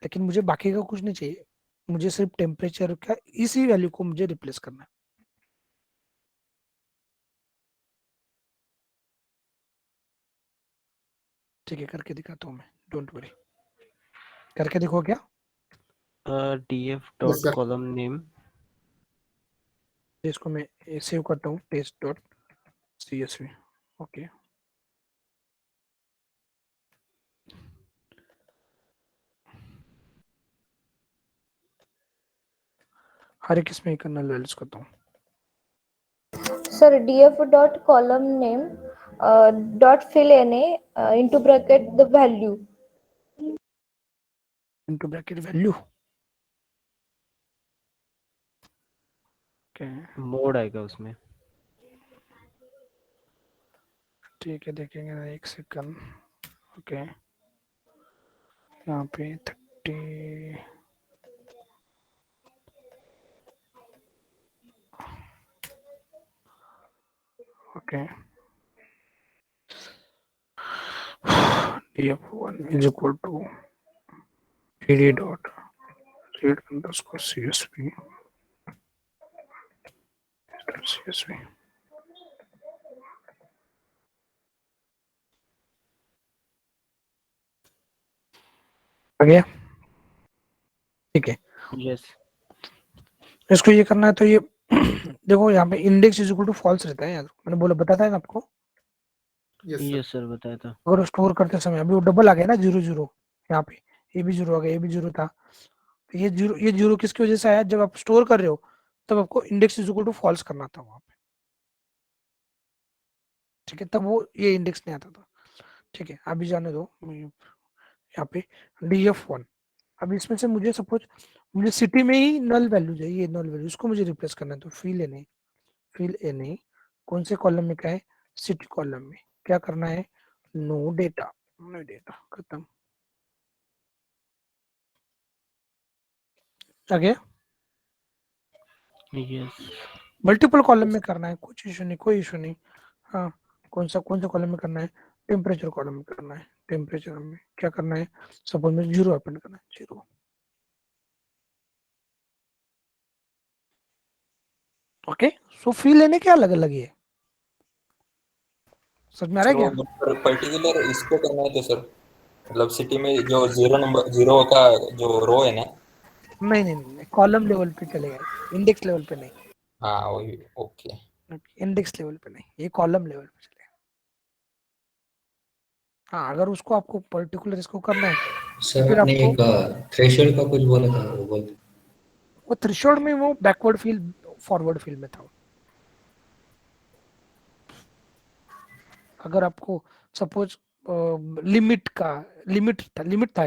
लेकिन मुझे बाकी का कुछ नहीं चाहिए, मुझे सिर्फ टेम्परेचर का इसी वैल्यू को मुझे रिप्लेस करना है. ठीक है, करके दिखाता हूँ मैं, डोंट वरी, करके देखो क्या. DF Yes, dot sir. Column name इसको मैं सेव करता हूँ, टेस्ट डॉट CSV. ओके, हर एक इसमें एक नल वैल्यूज करता हूँ. Sir, df dot column name dot fill na into bracket the value. Into bracket value. Okay, mode आएगा उसमें. ठीक है, देखेंगे ना, एक सेकंड. ओके, यहाँ पे 30, okay, df1 is equal to td dot read underscore csv. आ गया? ठीक है, यस इसको ये करना है तो ये देखो यहाँ पे index is equal to false रहता है यार, मैंने बोला बताता है ना आपको। Yes sir. यस सर बताया था। अगर स्टोर करते समय अभी वो डबल आ गया ना, 0 0, यहाँ पे ये भी 0 आ गया, ये भी 0 था, तो ये 0 किसकी वजह से आया? जब आप स्टोर कर रहे हो तब आपको index is equal to false करना था वहां पे, ठीक है, तब वो ये इंडेक्स नहीं आता था। ठीक है, अभी जाने दो यहाँ पे df1। अब इसमें से मुझे सपोज मुझे सिटी में ही नल वैल्यू चाहिए, नल वैल्यू उसको मुझे रिप्लेस करना है, तो फिल एन कौन से कॉलम में का है? सिटी कॉलम में। क्या करना है? नो डेटा, नो डेटा, खत्म। आ गया? यस मल्टीपल कॉलम में करना है, कुछ इशू नहीं, कोई इशू नहीं। हाँ, कौन सा कॉलम में करना है? टेम्परेचर कॉलम में करना है। टेम्परेचर में क्या करना है? सपोज में 0 अपेंड करना है, 0। ओके, सो फी लेने क्या अलग अलग है, समझ में आ रहा है क्या? तो पर्टिकुलर इसको करना है तो सर मतलब सिटी में जो 0 का जो रो है ना। नहीं, कॉलम लेवल पे चलेगा, इंडेक्स लेवल पे नहीं। हाँ वही ओके। इंडेक्स लेवल पे नहीं, ये कॉलम लेवल पे चलेगा। हाँ, अगर उसको आपको पर्टिकुलर इसको करना है तो सर फिर आपने आपको एक थ्रेशोल्ड का कुछ बोला था, वो बोल। वो थ्रेशोल्ड में वो बैकवर्ड फील फॉरवर्ड फील में था। अगर आपको सपोज लिमिट था एक्चुअली, लिमिट था लिमिट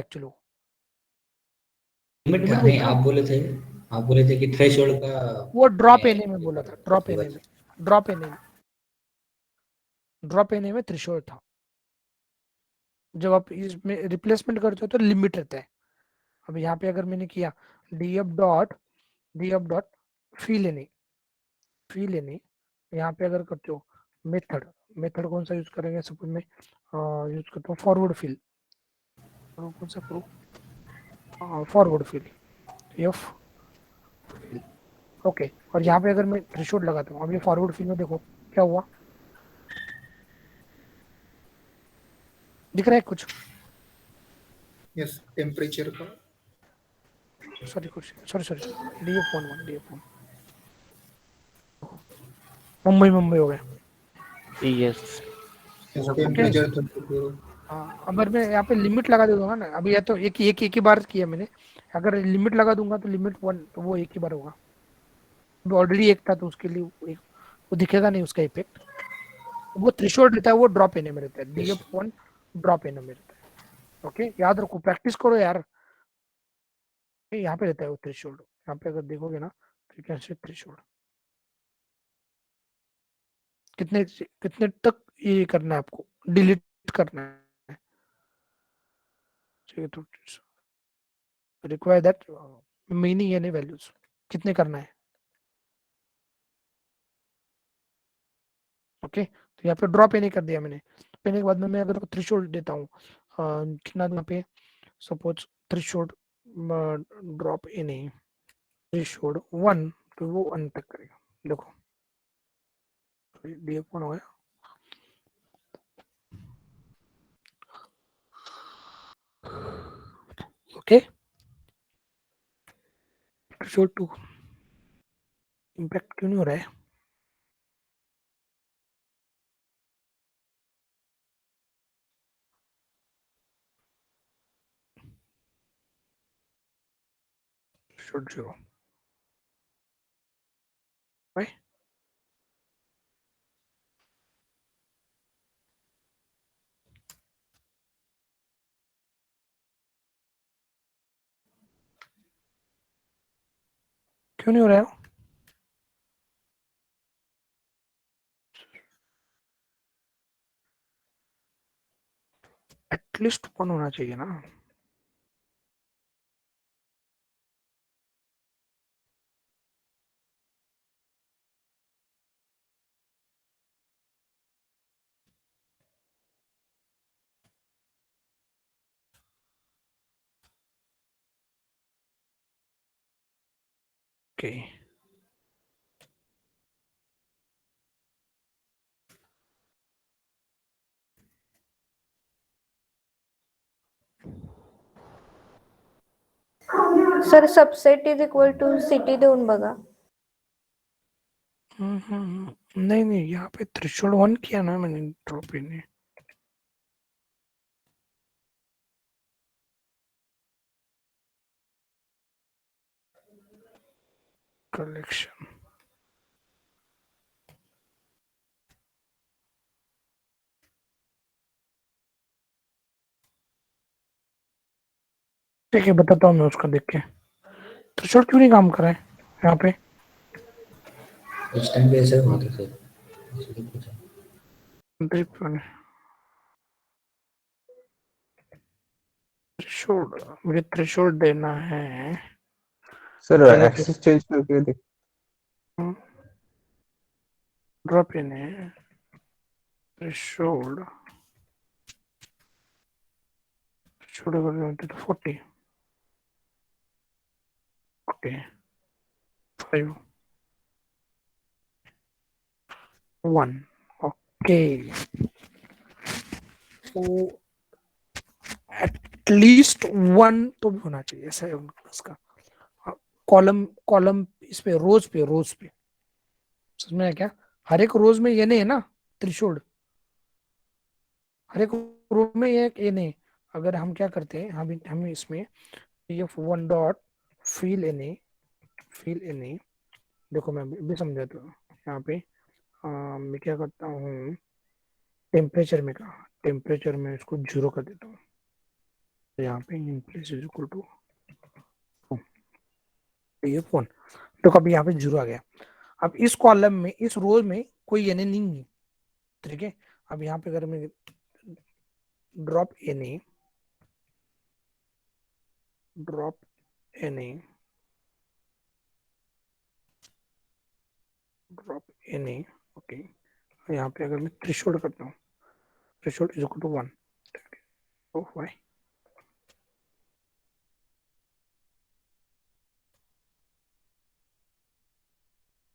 नहीं, बोलते हैं ना, आप बोले थे कि थ्रेशोल्ड का वो ड्रॉप मैं एने में ये बोला था, करूंगा होगा। ड्रॉप एने में थ्रेशोल्ड था। जब आप इसमें रिप्लेसमेंट करते हो तो लिमिट रहता है। अब यहाँ पे अगर मैंने किया df डॉट फी लेने यहाँ पे अगर करते हो मेथड कौन सा यूज करेंगे? सपोज में यूज करता हूँ फॉरवर्ड फील, कौन सा करूँ? Forward feel F, okay. और यहाँ पे अगर मैं थ्रेशोल्ड लगाता हूँ, अब ये फॉरवर्ड फील में देखो क्या हुआ, दिख रहा है कुछ? यस, टेम्परेचर का। सॉरी df1 मुंबई हो गया। Yes yes, okay, temperature 34। हाँ, अगर मैं यहाँ पे लिमिट लगा दे दूंगा ना, अभी या तो एक ही बार किया मैंने, अगर लिमिट लगा दूंगा तो लिमिट 1 तो वो एक ही बार होगा। ऑलरेडी एक था तो उसके लिए वो दिखेगा नहीं उसका इफेक्ट। वो थ्रेशोल्ड रहता है, वो ड्रॉप एने में रहता है, यस df1 ड्रॉप एने में रहता है। ओके, याद रखो, प्रैक्टिस करो यार। यहाँ पे रहता है वो थ्रेशोल्ड, यहाँ पे अगर देखोगे ना तो कैसे थ्रेशोल्ड कितने कितने तक ये करना है आपको, डिलीट करना है, ठीक है, तो रिक्वायर दैट मीनिंग यानी वैल्यूज कितने करना है। ओके, तो यहाँ पे ड्रॉप एने कर दिया मैंने, पहले के बाद में मैं अगर थ्रेशोल्ड देता हूँ कितना यहाँ पे, सपोज थ्रेशोल्ड ड्रॉप एने थ्रेशोल्ड 1, तो वो 1 तक करेगा। देखो df1 हो गया। ओके, थ्रेशोल्ड 2 इम्पैक्ट क्यों नहीं हो रहा है? थ्रेशोल्ड 0 भाई, क्यों नहीं हो रहा है? एटलीस्ट 1 होना चाहिए ना। Okay sir subset is equal to city देऊन बघा. नहीं नहीं, यहाँ पे थ्रेशोल्ड 1 किया ना मैंने ड्रॉप इन. कलेक्शन ठीक है, बताता हूँ मैं उसका देख के. थ्रेशोल्ड क्यों नहीं काम कर रहा है यहाँ पे? उस टाइम पे ऐसा हुआ था सर, इसलिए पूछा. थ्रेशोल्ड, मुझे थ्रेशोल्ड देना है. सर पहले एक्सेस चेंज करके देख. ड्रॉप इन है थ्रेशोल्ड. थ्रेशोल्ड 40. ओके 5 1. ओके तो एटलीस्ट 1 तो भी होना चाहिए, ऐसा है उनके पास का. कॉलम कॉलम इस पे रोज पे समझ में आया क्या? हर एक रोज में ये नहीं है ना थ्रेशोल्ड, हर एक रो में ये नहीं. अगर हम क्या करते हैं, हम इसमें f1 डॉट फिल एन, देखो मैं भी समझा तो यहाँ पे मैं क्या करता हूँ, टेम्परेचर में इसको 0 कर देता हूँ. तो यहाँ पे in place is equal to f1. तो कभी यहाँ पे 0 आ गया. अब इस कॉलम में, इस रो में कोई एन नहीं है, ठीक है. अब यहाँ पे अगर मैं ड्रॉप एन ओके. यहाँ पे अगर मैं थ्रेशोल्ड करता हूँ, थ्रेशोल्ड इज इक्वल टू 1. तो वाई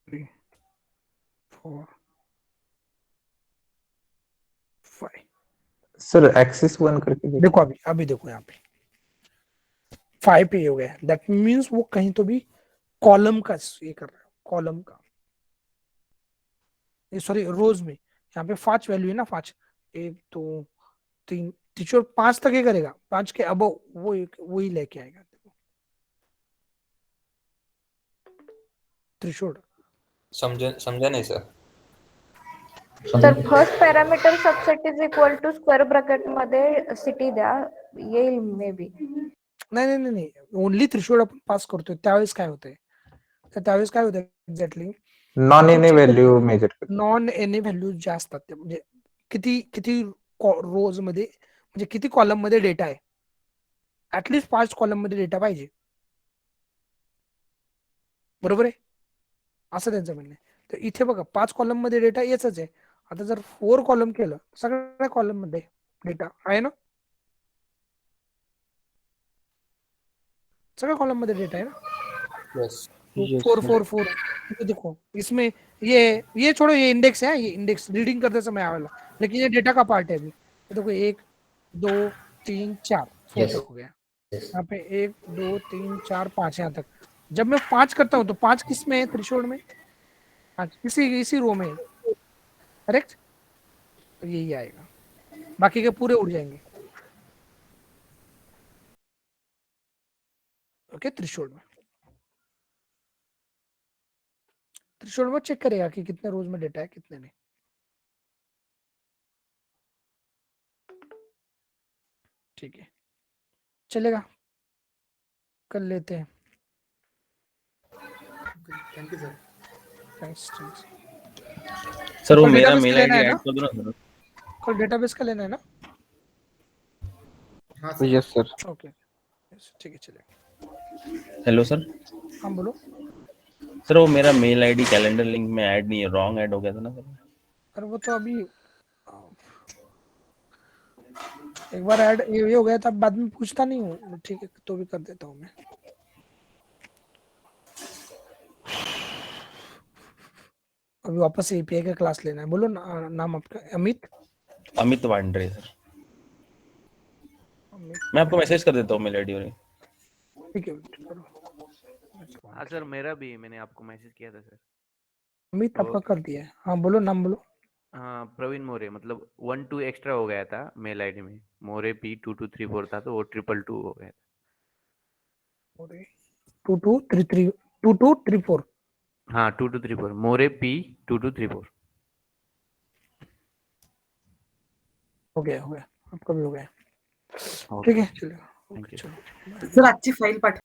3 4 5. सर एक्सेस 1 करके देख. देखो अभी देखो यहाँ पे 5 पे हो गया. दैट मीन्स वो कहीं तो भी कॉलम का ये कर रहा है, कॉलम का, सॉरी रोज में. यहाँ पे 5 वैल्यू है ना, 5 1 2 3 टीचर 5 तक ही करेगा, 5 के अब वो ही लेके आएगा थ्रेशोल्ड. समझा नहीं sir. Sir first parameter subset is equal to square bracket मध्ये सिटी द्या, येईल मे बी. नाही, ओनली थ्रेशोल्ड आपण पास करतोय त्यावेळेस काय होतंय, exactly non any value major कर. नॉन एनी व्हॅल्यू जे असतात ते, म्हणजे किती रोज मध्ये, म्हणजे किती कॉलम मध्ये डेटा आहे, ऍटलीस्ट 5 कॉलम मध्ये डेटा पाहिजे, बरोबर आहे, असं त्यांचं म्हणणं आहे. तर इथे बघा 5 कॉलम मध्ये डेटा येच आहे. आता जर 4 कॉलम केलं, सगळ्या कॉलम मध्ये डेटा आहे ना, सगळ्या कॉलम मध्ये डेटा है ना. यस. 4 तो देखो इसमें ये छोड़ो, ये इंडेक्स है, ये इंडेक्स रीडिंग करते समय आवेला, लेकिन ये डेटा का पार्ट है अभी. तो देखो 1 2 3 4 4 Yes. तक हो गया. यहाँ पे 1 2 3 4 5 यहाँ तक. जब मैं 5 करता हूँ तो 5 किस में है थ्रेशोल्ड में, 5 इसी रो में है, करेक्ट. तो यही आएगा, बाकी के पूरे उड़ जाएंगे. ओके थ्रेशोल्ड में चेक करेगा कि कितने रोज में डेटा है, कितने नहीं. ठीक है, चलेगा, कर लेते हैं. Thank you sir. Thanks. Sir वो कल मेरा database मेल का लेना आईडी है ऐड ना? कर दो ना सर. कल डेटाबेस का लेना है ना? हाँ सर. Yes sir. ओके ठीक है, चलेगा. Hello sir. हाँ बोलो. सर वो मेरा मेल आईडी कैलेंडर लिंक में ऐड नहीं है, रॉन्ग ऐड हो गया था ना सर. अरे वो तो अभी एक बार ऐड ये हो गया था, बाद में पूछता नहीं हूँ. ठीक है, तो भी कर देता हूँ मैं. अभी वापस से एपीआई का क्लास लेना है। बोलो नाम आपका अमित। अमित वांड्रे सर। अमित, मैं आपको मैसेज कर देता हूँ मेल आईडी और ठीक है करो। हाँ सर मेरा भी, मैंने आपको मैसेज किया था सर। अमित आपका कर दिया है। हाँ बोलो नाम बोलो। हाँ प्रवीण मोरे, मतलब 1-2 एक्स्ट्रा हो गया था मेल आईडी में। मोरे P2234 था तो वो 222 हो गया था। 2234। हाँ 2234, मोरे P2234। हो गया आपका भी हो गया। ओके ठीक है चलो। Thank you. चलो सर आजची फाईल पाठवा.